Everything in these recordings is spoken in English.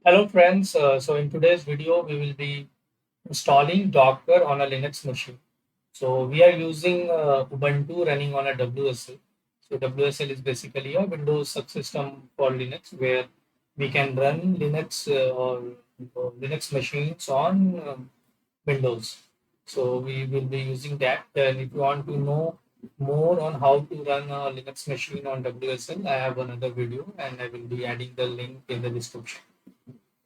Hello friends, so in today's video we will be installing Docker on a Linux machine. So we are using Ubuntu running on a WSL. So WSL is basically a Windows subsystem for Linux where we can run Linux or Linux machines on Windows. So we will be using that. And if you want to know more on how to run a Linux machine on WSL, I have another video and I will be adding the link in the description.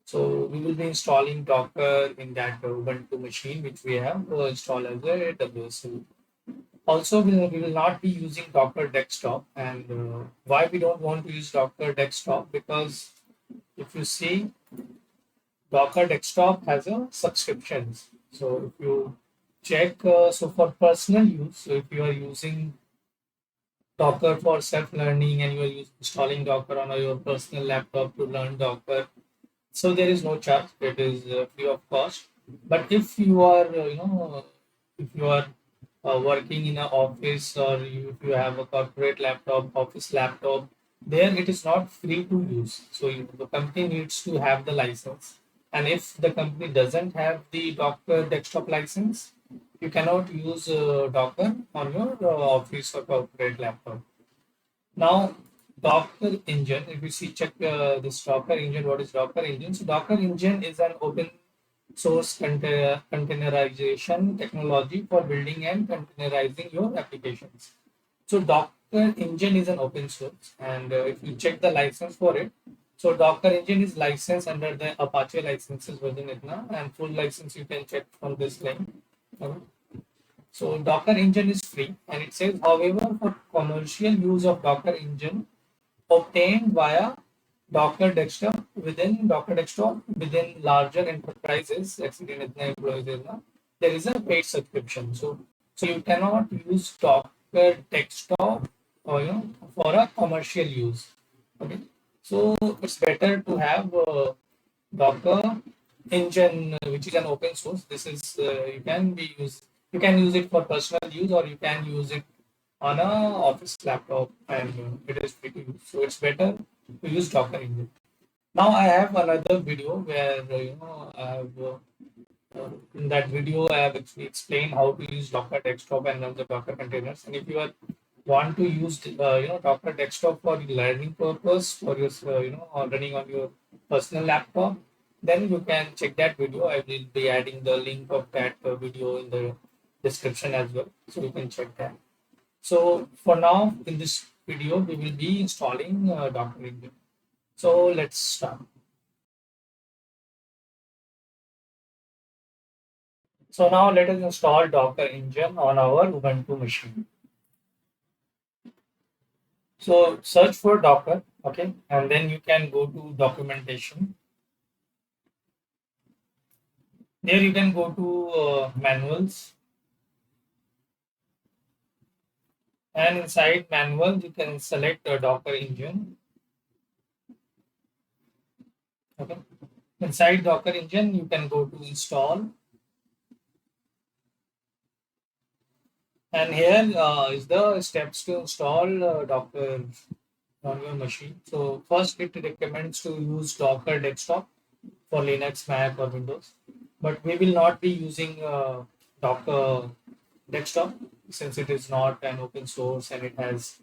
So we will be installing Docker in that Ubuntu machine, which we have installed as a WSL. Also, we will not be using Docker Desktop. And why we don't want to use Docker Desktop? Because if you see, Docker Desktop has a subscriptions. So if you check, so for personal use, so if you are using Docker for self-learning and you are installing Docker on your personal laptop to learn Docker, so there is no charge. It is free of cost. But if you are, if you are working in an office or if you have a corporate laptop, office laptop, there it is not free to use. So the company needs to have the license. And if the company doesn't have the Docker desktop license, you cannot use Docker on your office or corporate laptop. Now, Docker engine, if you see, check this Docker engine, what is Docker engine? So, Docker engine is an open source containerization technology for building and containerizing your applications. So, Docker engine is an open source, and if you check the license for it, so Docker engine is licensed under the Apache licenses version itna, and full license you can check from this link. Okay. So Docker engine is free and it says, however, for commercial use of Docker engine obtained via Docker desktop within larger enterprises, exceeding itna employees itna, there is a paid subscription. So you cannot use Docker desktop or for a commercial use. Okay. So it's better to have Docker engine, which is an open source. This is you can use it for personal use or you can use it on a office laptop and it is free to use. So it's better to use Docker engine. Now I have another video where I have in that video I have actually explained how to use Docker desktop and run the Docker containers. And if you are want to use Docker desktop for learning purpose for your or running on your personal laptop, then you can check that video. I will be adding the link of that video in the description as well, so you can check that. So for now, in this video, we will be installing Docker engine. So let's start. So now let us install Docker engine on our Ubuntu machine. So search for Docker, okay, and then you can go to documentation. There you can go to manuals, and inside manual you can select Docker engine. Okay, inside Docker engine you can go to install, and here is the steps to install Docker on your machine. So first it recommends to use Docker desktop for Linux, Mac or Windows. But we will not be using Docker desktop since it is not an open source and it has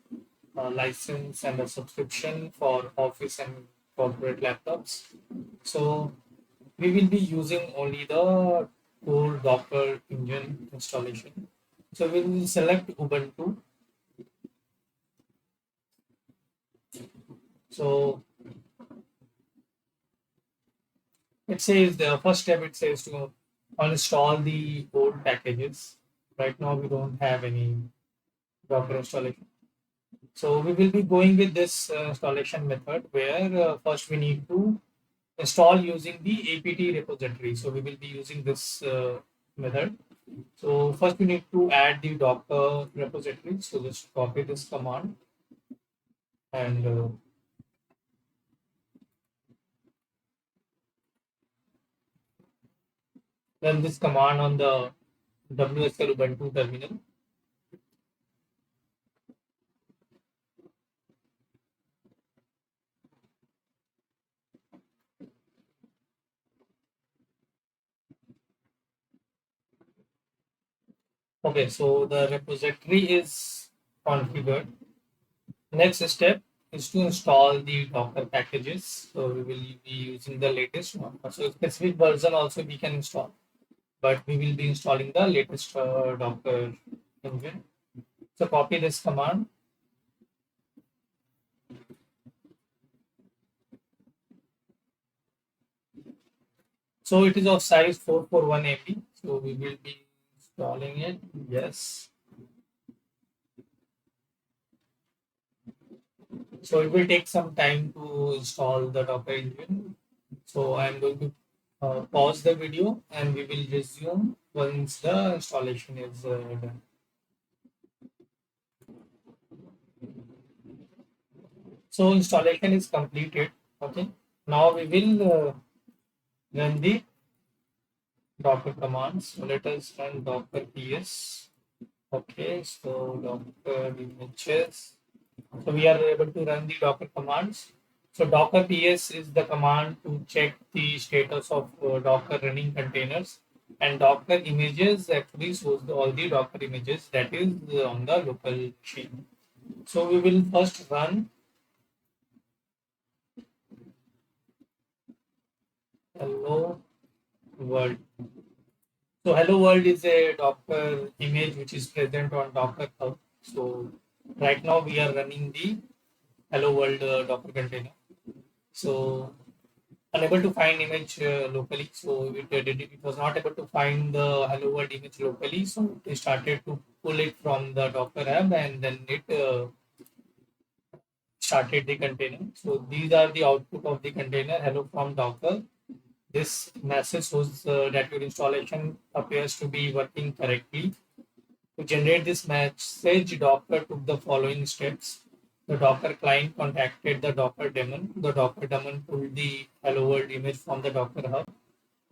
a license and a subscription for office and corporate laptops. So we will be using only the core Docker engine installation. So we will select Ubuntu. So it says the first step, it says to uninstall the old packages. Right now we don't have any Docker installation. So we will be going with this installation method where first we need to install using the apt repository. So we will be using this method. So first we need to add the Docker repository. So just copy this command and run this command on the WSL Ubuntu terminal. Okay, so the repository is configured. Next step is to install the Docker packages. So we will be using the latest one. So specific version also we can install, but we will be installing the latest Docker engine. So copy this command. So it is of size 441 MB. So we will be installing it. Yes. So it will take some time to install the Docker engine. So I'm going to pause the video and we will resume once the installation is done. So installation is completed. Okay. Now we will run the Docker commands. So let us run Docker ps. Okay. So Docker images. So we are able to run the Docker commands. So Docker ps is the command to check the status of Docker running containers, and Docker images actually shows all the Docker images that is on the local machine. So we will first run hello world. So hello world is a Docker image which is present on Docker Hub. So right now we are running the hello world Docker container. So unable to find image locally, so it was not able to find the hello world image locally, so it started to pull it from the Docker app and then it started the container. So these are the output of the container hello from Docker. This message shows that your installation appears to be working correctly. To generate this message, Docker took the following steps. The Docker client contacted the Docker daemon. The Docker daemon pulled the hello world image from the Docker hub.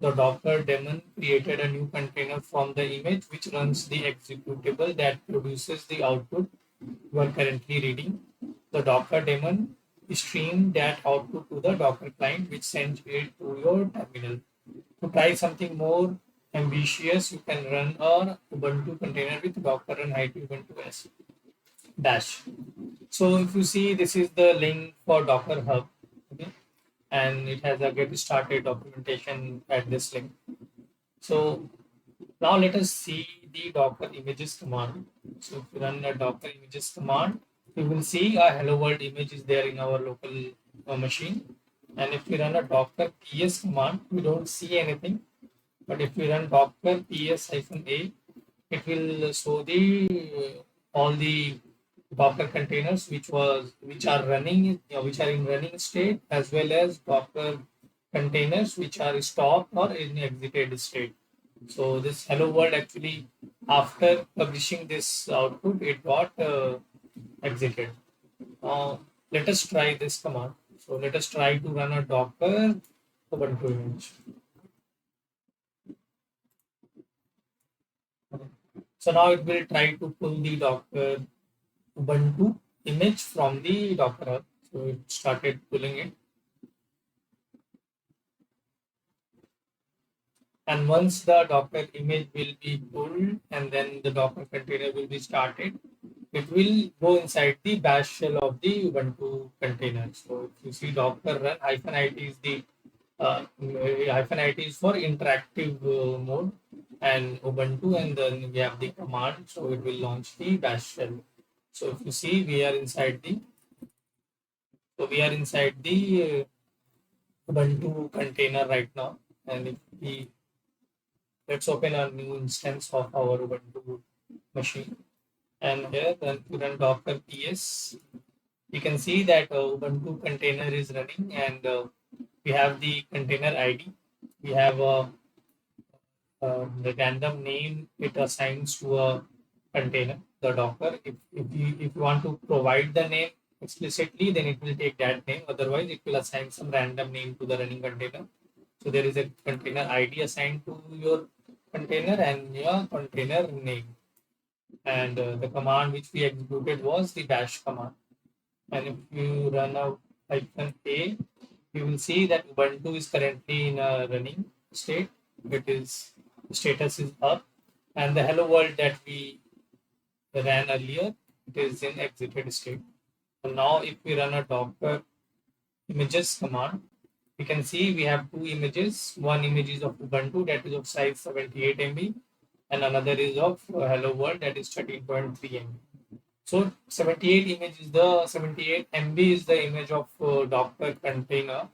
The Docker daemon created a new container from the image which runs the executable that produces the output you are currently reading. The Docker daemon streamed that output to the Docker client which sends it to your terminal. To try something more ambitious, you can run a Ubuntu container with Docker and IT Ubuntu S dash. So if you see, this is the link for Docker Hub, okay, and it has a get started documentation at this link. So now let us see the Docker images command. So if you run a Docker images command, you will see a hello world image is there in our local machine. And if we run a Docker ps command, we don't see anything. But if we run Docker ps-a, it will show the all the Docker containers which are running, which are in running state, as well as Docker containers which are stopped or in exited state. So this hello world actually, after publishing this output, it got exited. Now let us try this command. So let us try to run a Docker Ubuntu image. So now it will try to pull the Docker Ubuntu image from the Docker Hub. So it started pulling it. And once the Docker image will be pulled and then the Docker container will be started, it will go inside the bash shell of the Ubuntu container. So if you see Docker run -it is the -it is for interactive mode and Ubuntu, and then we have the command. So it will launch the bash shell. So if you see, we are inside the Ubuntu container right now, and if we let's open a new instance of our Ubuntu machine, and here then we run Docker ps. You can see that Ubuntu container is running, and we have the container ID. We have the random name it assigns to a container, the Docker. If you want to provide the name explicitly, then it will take that name. Otherwise, it will assign some random name to the running container. So there is a container ID assigned to your container and your container name. And the command which we executed was the bash command. And if you run a -a, you will see that Ubuntu is currently in a running state. It is status is up. and the hello world that we ran earlier, it is in exited state. So now if we run a docker images command, we can see we have two images. One image is of Ubuntu that is of size 78 MB, and another is of hello world that is 13.3 MB. So 78 image is the 78 MB is the image of Docker container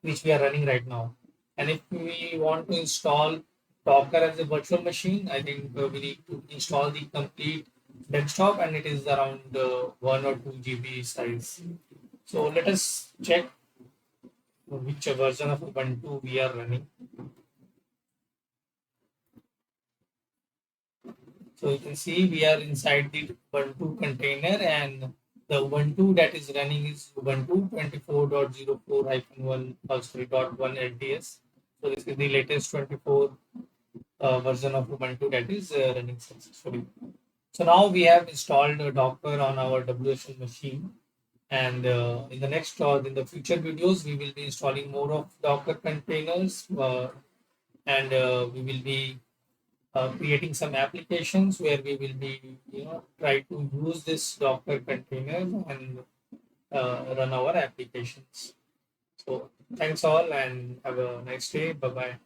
which we are running right now. And if we want to install Docker as a virtual machine, I think we need to install the complete desktop, and it is around 1 or 2 GB size. So let us check which version of Ubuntu we are running. So you can see we are inside the Ubuntu container, and the Ubuntu that is running is Ubuntu 24.04-1, sorry, .1 LTS. So this is the latest 24 version of Ubuntu that is running successfully. So now we have installed Docker on our WSL machine, and in the next or in the future videos, we will be installing more of Docker containers, and we will be creating some applications where we will be, try to use this Docker container and run our applications. So thanks all and have a nice day. Bye bye.